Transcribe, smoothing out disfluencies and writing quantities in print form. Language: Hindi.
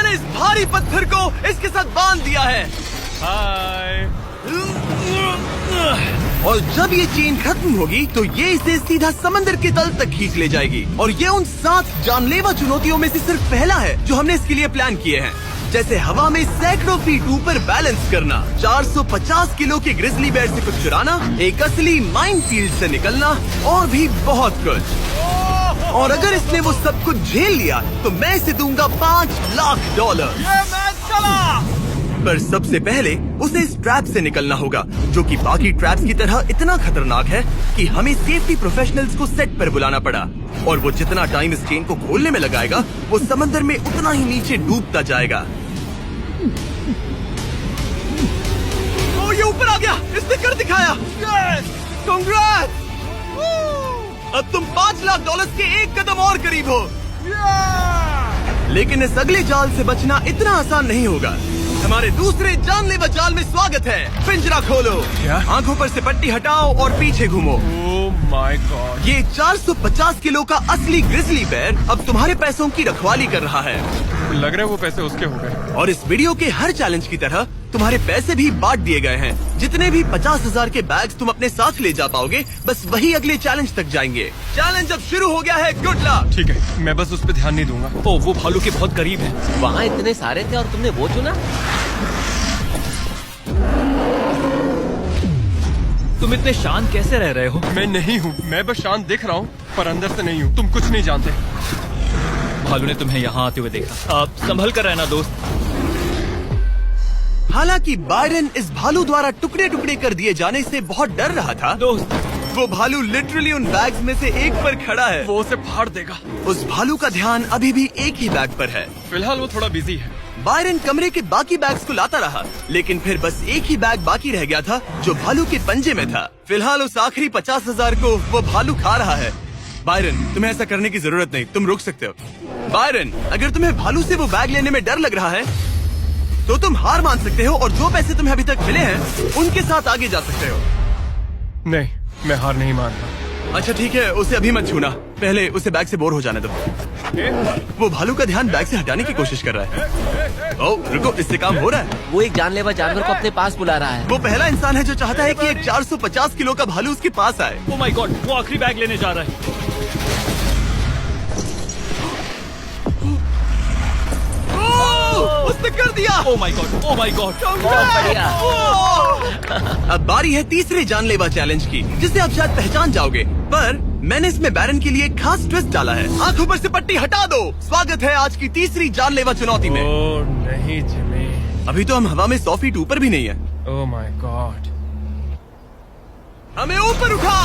मैंने इस भारी पत्थर को इसके साथ बांध दिया है। हाय। और जब ये चेन खत्म होगी तो ये इसे सीधा समंदर के तल तक खींच ले जाएगी। और ये उन 7 जानलेवा चुनौतियों में से सिर्फ पहला है जो हमने इसके लिए प्लान किए हैं, जैसे हवा में सैकड़ों फीट ऊपर बैलेंस करना, 450 किलो के ग्रिजली बेयर से कुछ चुराना, एक असली माइनफील्ड से निकलना और भी बहुत कुछ। और अगर इसने वो सब कुछ झेल लिया तो मैं इसे दूंगा $5 लाख। ये मैच चला। पर सबसे पहले उसे इस ट्रैप से निकलना होगा, जो कि बाकी ट्रैप्स की तरह इतना खतरनाक है कि हमें सेफ्टी प्रोफेशनल्स को सेट पर बुलाना पड़ा। और वो जितना टाइम इस चेन को खोलने में लगाएगा, वो समंदर में उतना ही नीचे डूबता जाएगा। ओ, ये ऊपर आ गया, इसने कर दिखाया। कांग्रेस! अब तुम $5 लाख के एक कदम और करीब हो। लेकिन इस अगले जाल से बचना इतना आसान नहीं होगा। हमारे दूसरे जानलेवा जाल में स्वागत है। पिंजरा खोलो, क्या? आंखों पर से पट्टी हटाओ और पीछे घूमो। Oh my God. ये 450 किलो का असली ग्रिजली बेयर अब तुम्हारे पैसों की रखवाली कर रहा है। लग रहा है वो पैसे उसके हो गए। और इस वीडियो के हर चैलेंज की तरह तुम्हारे पैसे भी बांट दिए गए हैं। जितने भी 50,000 के बैग्स तुम अपने साथ ले जा पाओगे, बस वही अगले चैलेंज तक जाएंगे। चैलेंज अब शुरू हो गया है। Good luck. ठीक है, मैं बस उस पर ध्यान नहीं दूंगा। ओ, वो भालू के बहुत करीब है। वहाँ इतने सारे थे और तुमने वो चुना। तुम इतने शांत कैसे रह रहे हो? मैं नहीं हूँ, मैं बस शांत दिख रहा हूँ पर अंदर से नहीं हूँ। तुम कुछ नहीं जानते। भालू ने तुम्हें यहाँ आते हुए देखा। आप संभल कर रहना दोस्त। हालांकि बायरन इस भालू द्वारा टुकड़े टुकड़े कर दिए जाने से बहुत डर रहा था। दोस्त, वो भालू लिटरली उन बैग्स में से एक पर खड़ा है। वो उसे फाड़ देगा। उस भालू का ध्यान अभी भी एक ही बैग पर है। फिलहाल वो थोड़ा बिजी है। बायरन कमरे के बाकी बैग्स को लाता रहा, लेकिन फिर बस एक ही बैग बाकी रह गया था जो भालू के पंजे में था। फिलहाल उस आखिरी 50,000 को वो भालू खा रहा है। बायरन, तुम्हें ऐसा करने की जरूरत नहीं, तुम रुक सकते हो। बायरन, अगर तुम्हें भालू से वो बैग लेने में डर लग रहा है तो तुम हार मान सकते हो और जो पैसे तुम्हें अभी तक मिले हैं उनके साथ आगे जा सकते हो। नहीं, मैं हार नहीं मानता। अच्छा ठीक है, उसे अभी मत छूना, पहले उसे बैग से बोर हो जाने दो। वो भालू का ध्यान बैग से हटाने की कोशिश कर रहा है। ओह रुको, इससे काम हो रहा है। वो एक जानलेवा जानवर को अपने पास बुला रहा है। वो पहला इंसान है जो चाहता है कि एक 450 किलो का भालू उसके पास आए। ओ माय गॉड, वो आखिरी बैग लेने जा रहा है। उसने कर दिया। Oh my God, oh my God. बढ़िया। अब बारी है तीसरे जानलेवा चैलेंज की, जिसे आप शायद पहचान जाओगे, पर मैंने इसमें बैरन के लिए एक खास ट्विस्ट डाला है। आंखों पर से पट्टी हटा दो। स्वागत है आज की तीसरी जानलेवा चुनौती में। ओह नहीं जिमी। अभी तो हम हवा में 100 फीट ऊपर भी नहीं है। Oh my God. हमें ऊपर उठा।